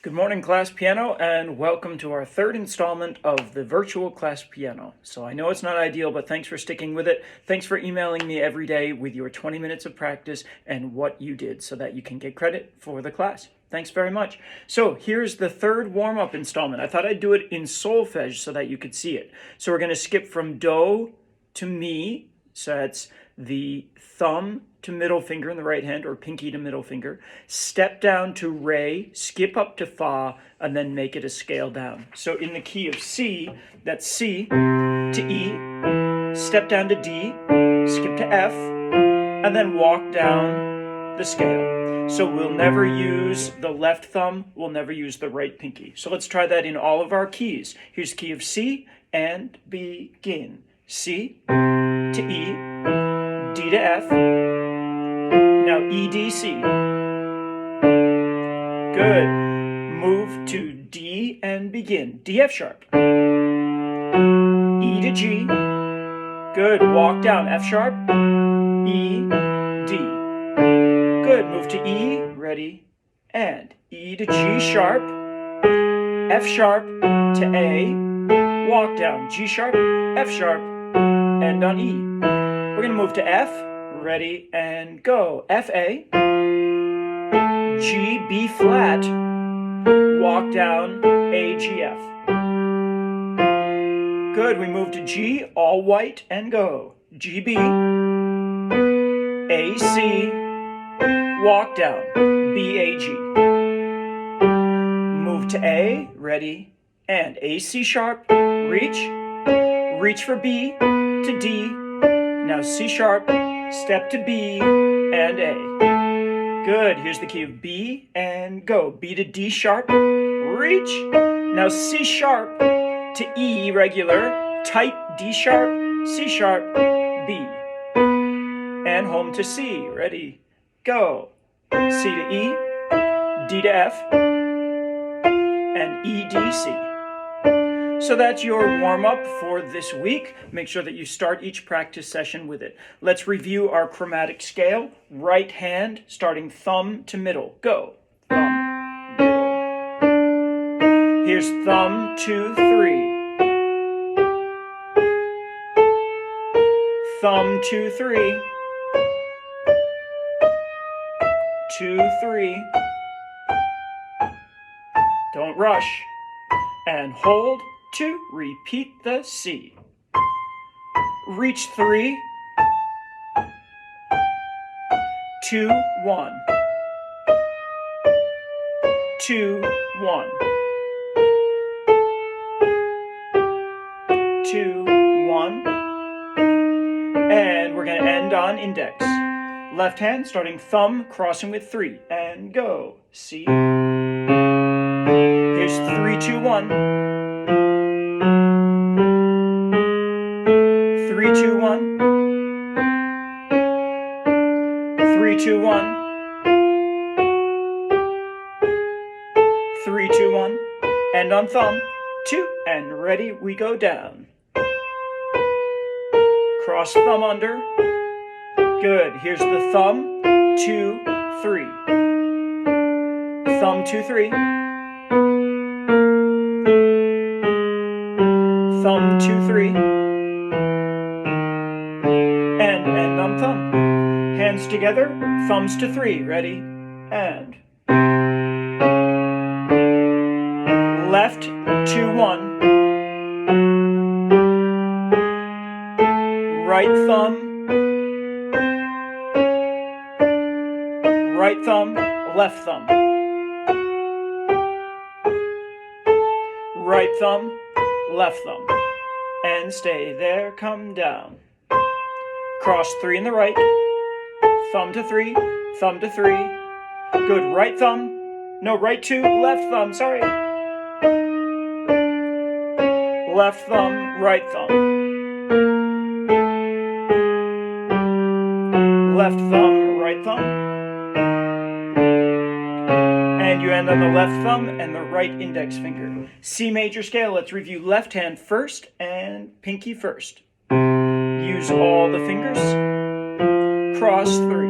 Good morning, Class Piano, and welcome to our third installment of the virtual Class Piano. So I know it's not ideal, but thanks for sticking with it. Thanks for emailing me every day with your 20 minutes of practice and what you did so that you can get credit for the class. Thanks very much. So here's the third warm-up installment. I thought I'd do it in solfege so that you could see it. So we're going to skip from do to mi. So that's the thumb to middle finger in the right hand, or pinky to middle finger, step down to re, skip up to fa, and then make it a scale down. So in the key of C, that's C to E, step down to D, skip to F, and then walk down the scale. So we'll never use the left thumb, we'll never use the right pinky. So let's try that in all of our keys. Here's key of C, and begin. C to E, D to F, now E, D, C. Good. Move to D and begin. D, F sharp. E to G. Good. Walk down. F sharp. E, D. Good. Move to E. Ready. And E to G sharp. F sharp to A. Walk down. G sharp. F sharp. And on E. We're going to move to F. Ready and go. F, A, G, B flat, walk down, A, G, F. Good, we move to G, all white, and go. G, B, A, C, walk down, B, A, G. Move to A, ready, and A, C sharp, reach for B to D, now C sharp, step to B and A. Good, here's the key of B and go. B to D sharp, reach. Now C sharp to E regular, tight D sharp, C sharp, B. And home to C, ready, go. C to E, D to F, and E, D, C. So that's your warm-up for this week. Make sure that you start each practice session with it. Let's review our chromatic scale. Right hand, starting thumb to middle. Go. Thumb, middle. Here's thumb, 2, 3. Thumb, 2, 3. 2, 3. Don't rush. And hold. 2, repeat the C. Reach 3, 2, 1. 2, 1. 2, 1. And we're going to end on index. Left hand, starting thumb, crossing with 3. And go. C. Here's 3, 2, 1. 3, 2, 1. 3, 2, 1. 3, 2, 1. End on thumb. 2, and ready, we go down. Cross thumb under. Good. Here's the thumb. 2, 3. Thumb, 2, 3. Thumb, 2, 3. And end on thumb. Hands together, thumbs to 3. Ready? And. Left, 2, 1. Right thumb. Right thumb, left thumb. Right thumb, left thumb. And stay there, come down. Cross 3 in the right, thumb to 3, thumb to 3. Good, right thumb, no, right 2, left thumb, sorry. Left thumb, right thumb. Left thumb, right thumb. And you end on the left thumb and the right index finger. C major scale, let's review left hand first and pinky first. Use all the fingers. Cross 3.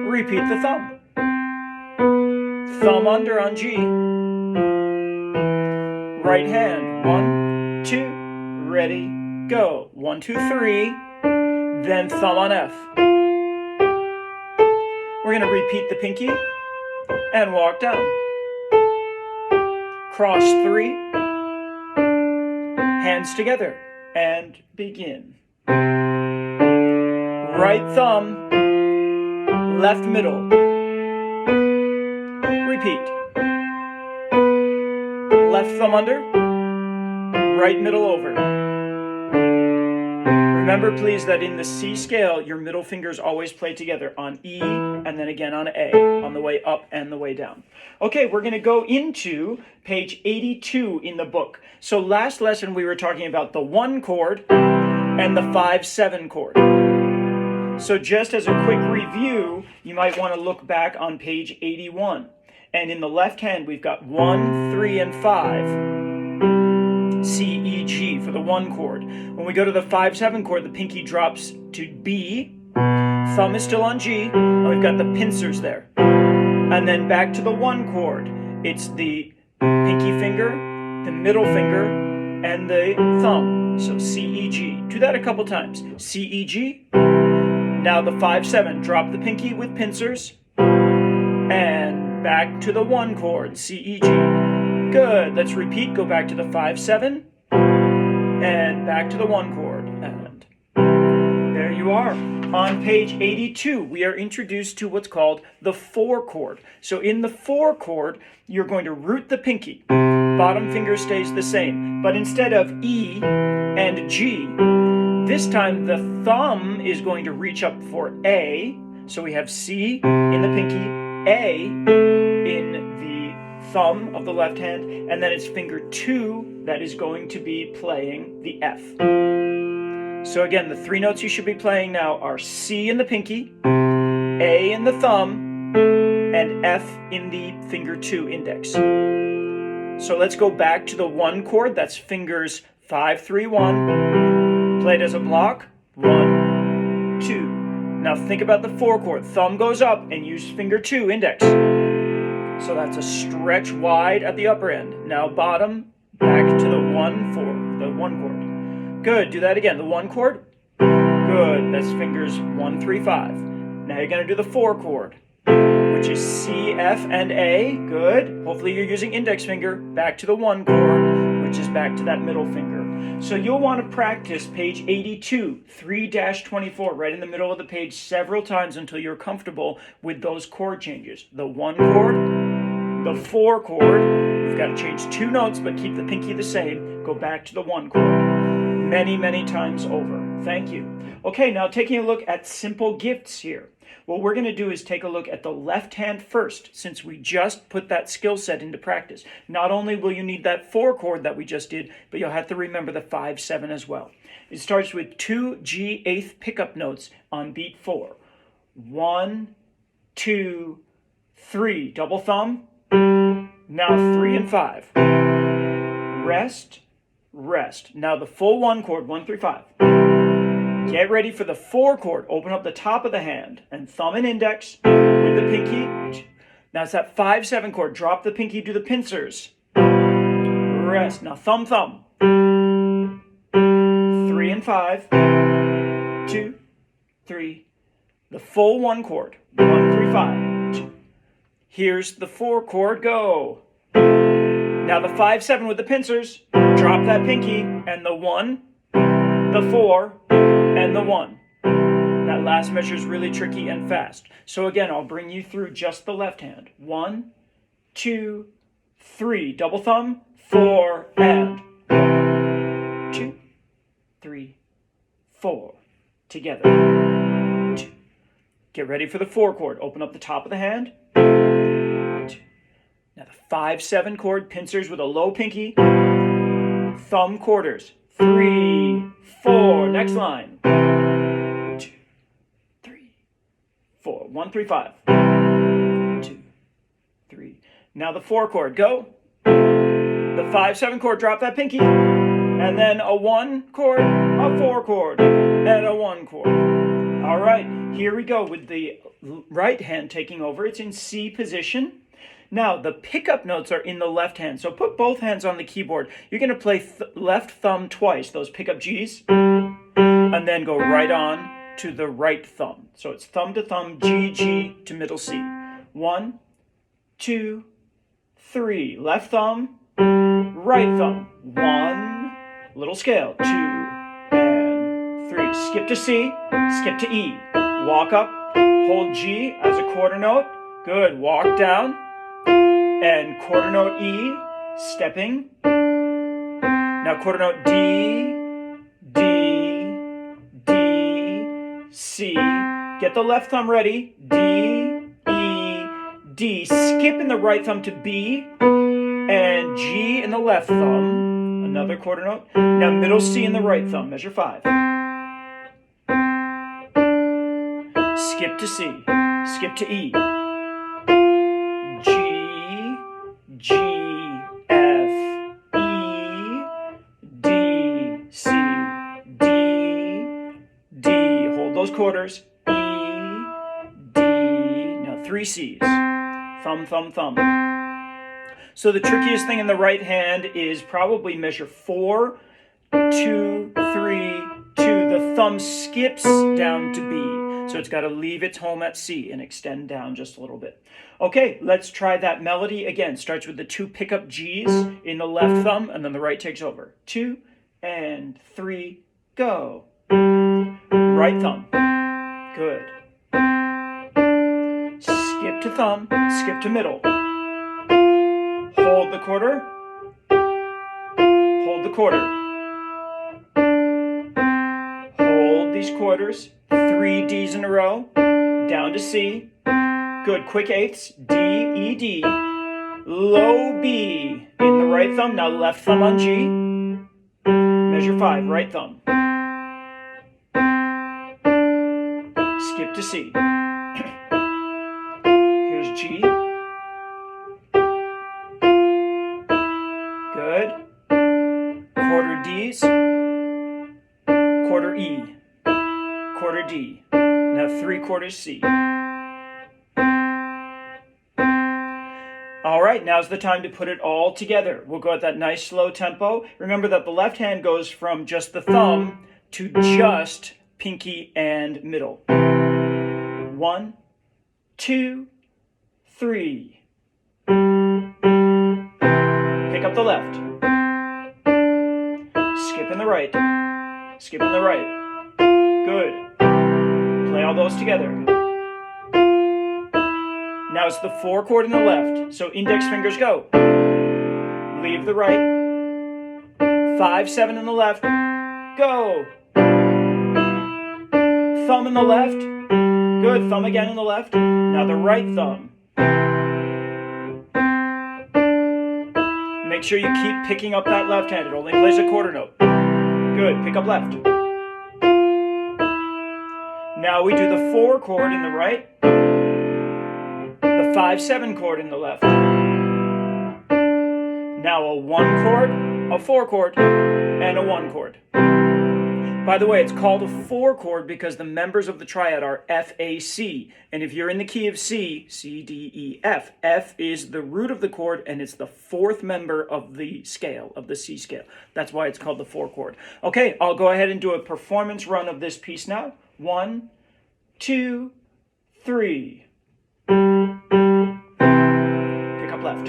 Repeat the thumb. thumb under on G, right hand, 1, 2, ready, go, 1, 2, 3, then thumb on F. We're going to repeat the pinky and walk down. Cross 3, hands together, and begin. Right thumb, left middle. Repeat. Left thumb under, right middle over. Remember, please, that in the C scale, your middle fingers always play together on E and then again on A, on the way up and the way down. Okay, we're going to go into page 82 in the book. So last lesson, we were talking about the 1 chord and the 5-7 chord. So just as a quick review, you might want to look back on page 81. And in the left hand, we've got 1, 3, and 5. C, E, G for the 1 chord. When we go to the 5-7 chord, the pinky drops to B. Thumb is still on G. And we've got the pincers there. And then back to the 1 chord. It's the pinky finger, the middle finger, and the thumb. So C, E, G. Do that a couple times. C, E, G. Now the 5-7. Drop the pinky with pincers. And back to the 1 chord. C, E, G. Good. Let's repeat. Go back to the 5-7 and back to the 1 chord. And there you are. On page 82, we are introduced to what's called the 4 chord. So in the 4 chord, you're going to root the pinky. Bottom finger stays the same. But instead of E and G, this time the thumb is going to reach up for A. So we have C in the pinky, A in the thumb of the left hand, and then it's finger 2 that is going to be playing the F. So again, the 3 notes you should be playing now are C in the pinky, A in the thumb, and F in the finger 2 index. So let's go back to the 1 chord. That's fingers 5, 3, 1. Played as a block. 1, 2. Now think about the 4 chord. Thumb goes up and use finger 2 index. So that's a stretch wide at the upper end. Now bottom, back to the 1, 4, the 1 chord. Good, do that again. The 1 chord. Good, that's fingers 1, 3, 5. Now you're going to do the 4 chord, which is C, F, and A. Good. Hopefully you're using index finger. Back to the 1 chord, which is back to that middle finger. So you'll want to practice page 82, 3-24, right in the middle of the page several times until you're comfortable with those chord changes. The 1 chord, the 4 chord. You've got to change 2 notes, but keep the pinky the same. Go back to the 1 chord. Many, many times over. Thank you. Okay, now taking a look at simple gifts here. What we're going to do is take a look at the left hand first, since we just put that skill set into practice. Not only will you need that 4 chord that we just did, but you'll have to remember the 5-7 as well. It starts with 2 G8 pickup notes on beat 4. 1, 2, 3. Double thumb. Now 3 and 5. Rest, rest. Now the full 1 chord, 1, 3, 5. Get ready for the 4 chord. Open up the top of the hand and thumb and index with the pinky. Now it's that 5-7 chord. Drop the pinky, do the pincers. Rest. Now thumb, thumb. 3 and 5. 2, 3. The full 1 chord. 1, 3, 5. Here's the 4 chord. Go. Now the 5-7 with the pincers. Drop that pinky and the 1, the 4, and the 1. That last measure is really tricky and fast. So again, I'll bring you through just the left hand. 1, 2, 3. Double thumb. 4 and 1, 2, 3, 4. Together. 2. Get ready for the 4 chord. Open up the top of the hand. 2. Now the 5-7 chord, pincers with a low pinky. Thumb quarters. 3, 4. Next line. 2, 3, 4. 1, 3, 5. 2, 3. Now the 4 chord. Go. The 5-7 chord. Drop that pinky. And then a 1 chord, a 4 chord, and a 1 chord. All right. Here we go with the right hand taking over. It's in C position. Now, the pickup notes are in the left hand, so put both hands on the keyboard. You're going to play left thumb twice, those pickup Gs, and then go right on to the right thumb. So it's thumb to thumb, G, G to middle C. 1, 2, 3. Left thumb, right thumb. 1, little scale. 2 and 3. Skip to C, skip to E. Walk up, hold G as a quarter note. Good. Walk down and quarter note E, stepping. Now quarter note D, D, D, C. Get the left thumb ready. D, E, D. Skip in the right thumb to B and G in the left thumb. Another quarter note. Now middle C in the right thumb. Measure 5. Skip to C. Skip to E. G, G, F, E, D, C, D, D. Hold those quarters. E, D. Now 3 Cs. Thumb, thumb, thumb. So the trickiest thing in the right hand is probably measure 4, 2, 3, 2. The thumb skips down to B. So it's got to leave its home at C and extend down just a little bit. Okay, let's try that melody again. Starts with the 2 pickup Gs in the left thumb, and then the right takes over. 2 and 3, go. Right thumb. Good. Skip to thumb, skip to middle. Hold the quarter. Hold the quarter. Hold these quarters. 3 Ds in a row. Down to C. Good. Quick eighths. D, E, D. Low B in the right thumb. Now left thumb on G. Measure 5. Right thumb. Skip to C. Here's G. Good. Quarter Ds. Quarter E. Quarter D. Now 3 quarters C. All right, now's the time to put it all together. We'll go at that nice slow tempo. Remember that the left hand goes from just the thumb to just pinky and middle. 1, 2, 3. Pick up the left. Skip in the right. Skip in the right. Good. Play all those together. Now it's the 4 chord in the left, so index fingers go. Leave the right. 5, 7 in the left. Go. Thumb in the left. Good. Thumb again in the left. Now the right thumb. Make sure you keep picking up that left hand. It only plays a quarter note. Good. Pick up left. Now we do the 4 chord in the right. The 5, 7 chord in the left. Now a 1 chord, a 4 chord, and a 1 chord. By the way, it's called a 4 chord because the members of the triad are F, A, C. And if you're in the key of C, C, D, E, F. F is the root of the chord, and it's the 4th member of the scale, of the C scale. That's why it's called the 4 chord. Okay, I'll go ahead and do a performance run of this piece now. 1, 2, 3. Pick up left.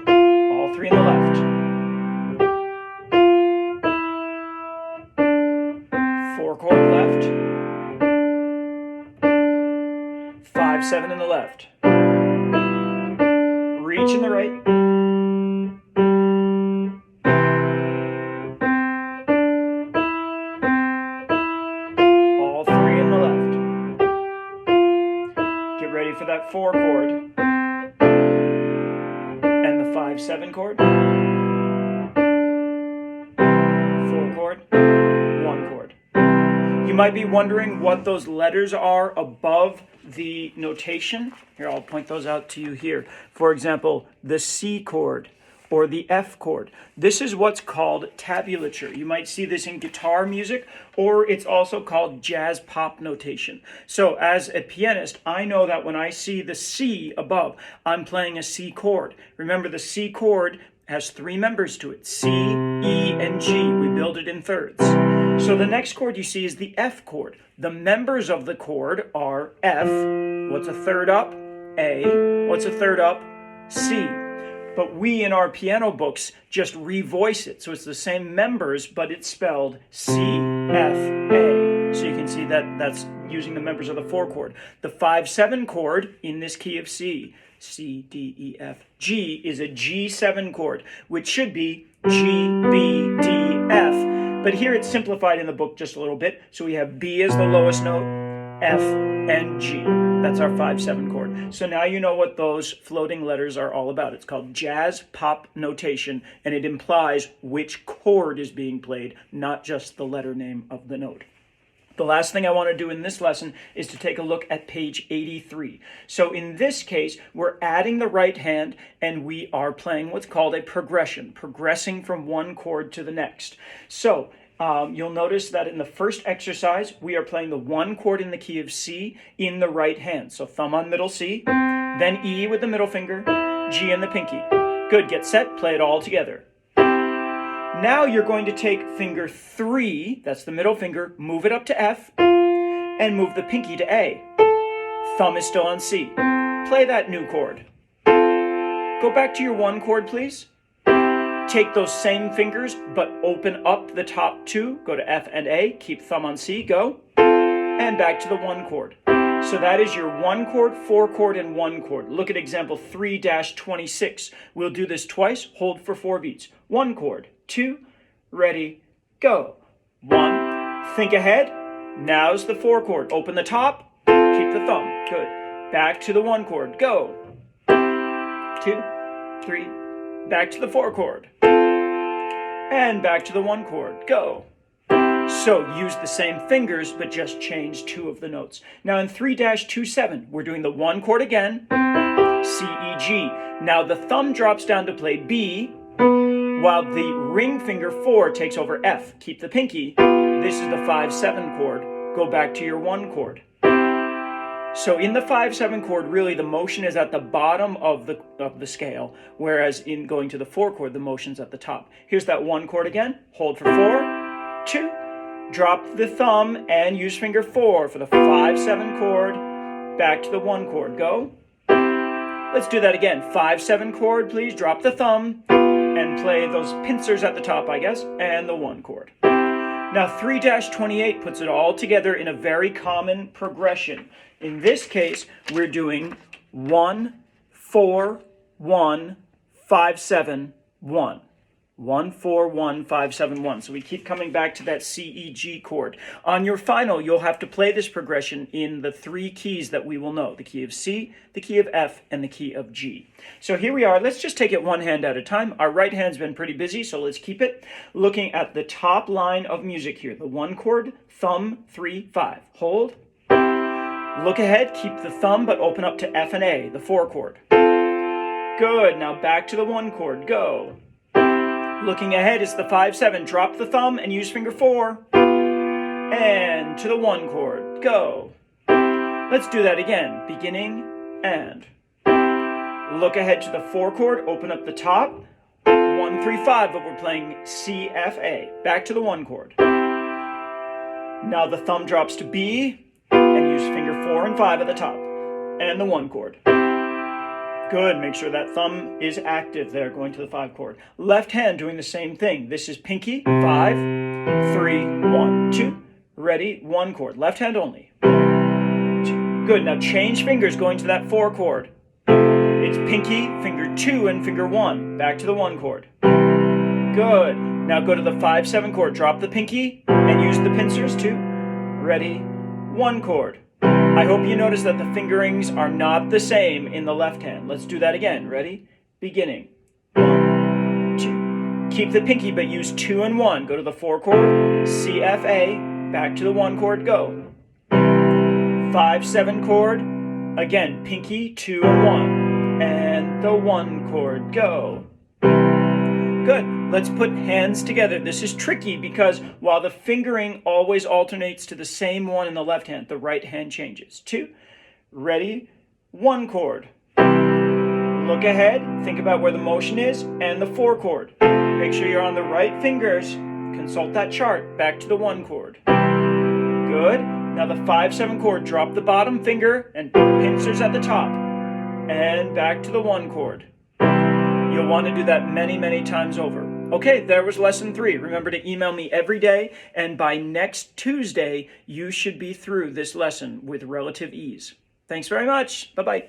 All 3 in the left. 4 chord left. 5, 7 in the left. Reach in the right. All 3 in the left. Get ready for that 4 chord. And the 5, 7 chord. 4 chord. 1 chord. You might be wondering what those letters are above the notation. Here, I'll point those out to you here. For example, the C chord or the F chord. This is what's called tabulature. You might see this in guitar music, or it's also called jazz pop notation. So as a pianist, I know that when I see the C above, I'm playing a C chord. Remember, the C chord has 3 members to it, C, E, and G. We build it in thirds. So the next chord you see is the F chord. The members of the chord are F. What's a third up? A. What's a third up? C. But we in our piano books just revoice it. So it's the same members, but it's spelled C, F, A. So you can see that that's using the members of the 4 chord. The 5-7 chord in this key of C, C, D, E, F, G, is a G7 chord, which should be G, B, D, F. But here it's simplified in the book just a little bit. So we have B as the lowest note, F, and G. That's our 5-7 chord. So now you know what those floating letters are all about. It's called jazz pop notation, and it implies which chord is being played, not just the letter name of the note. The last thing I want to do in this lesson is to take a look at page 83. So in this case, we're adding the right hand and we are playing what's called a progression, progressing from one chord to the next. So you'll notice that in the first exercise, we are playing the 1 chord in the key of C in the right hand. So thumb on middle C, then E with the middle finger, G and the pinky. Good, get set, play it all together. Now you're going to take finger 3, that's the middle finger, move it up to F, and move the pinky to A. Thumb is still on C. Play that new chord. Go back to your 1 chord, please. Take those same fingers, but open up the top 2. Go to F and A, keep thumb on C, go. And back to the 1 chord. So that is your 1 chord, 4 chord, and 1 chord. Look at example 3-26. We'll do this twice, hold for 4 beats. 1 chord, 2, ready, go. 1, think ahead. Now's the 4 chord. Open the top, keep the thumb. Good. Back to the 1 chord, go. 2, 3, back to the 4 chord. And back to the 1 chord, go. So use the same fingers, but just change 2 of the notes. Now in 3-27, we're doing the 1 chord again, C, E, G. Now the thumb drops down to play B, while the ring finger 4 takes over F. Keep the pinky. This is the 5-7 chord. Go back to your 1 chord. So in the 5-7 chord, really the motion is at the bottom of the scale, whereas in going to the 4 chord, the motion's at the top. Here's that 1 chord again. Hold for 4, 2, drop the thumb and use finger 4 for the 5-7 chord. Back to the 1 chord. Go. Let's do that again. 5-7 chord, please. Drop the thumb and play those pincers at the top, I guess, and the 1 chord. Now 3-28 puts it all together in a very common progression. In this case, we're doing 1, 4, 1, 5, 7, 1. 1, 4, 1, 5, 7, 1. So we keep coming back to that C, E, G chord. On your final, you'll have to play this progression in the 3 keys that we will know. The key of C, the key of F, and the key of G. So here we are. Let's just take it one hand at a time. Our right hand's been pretty busy, so let's keep it. Looking at the top line of music here. The 1 chord, thumb, 3, 5. Hold. Look ahead, keep the thumb, but open up to F and A, the 4 chord. Good. Now back to the 1 chord. Go. Looking ahead, it's the 5-7. Drop the thumb and use finger 4. And to the 1 chord. Go. Let's do that again. Beginning and. Look ahead to the 4 chord. Open up the top. 1, 3, 5, but we're playing C, F, A. Back to the 1 chord. Now the thumb drops to B and use finger 4 and 5 at the top. And the 1 chord. Good, make sure that thumb is active there, going to the 5 chord. Left hand doing the same thing. This is pinky, 5, 3, 1, 2. Ready, 1 chord. Left hand only. 2. Good, now change fingers going to that 4 chord. It's pinky, finger 2, and finger 1. Back to the 1 chord. Good. Now go to the 5-7 chord. Drop the pinky and use the pincers 2. Ready, 1 chord. I hope you notice that the fingerings are not the same in the left hand. Let's do that again. Ready? Beginning. 1, 2. Keep the pinky, but use 2 and 1. Go to the 4 chord, C, F, A. Back to the 1 chord, go. 5-7 chord. Again, pinky, 2 and 1. And the 1 chord, go. Good. Let's put hands together. This is tricky because while the fingering always alternates to the same one in the left hand, the right hand changes. 2, ready, 1 chord. Look ahead, think about where the motion is, and the 4 chord. Make sure you're on the right fingers. Consult that chart. Back to the 1 chord. Good. Now the 5-7 chord, drop the bottom finger and pincers at the top. And back to the 1 chord. You'll want to do that many, many times over. Okay, there was lesson 3. Remember to email me every day, and by next Tuesday, you should be through this lesson with relative ease. Thanks very much. Bye-bye.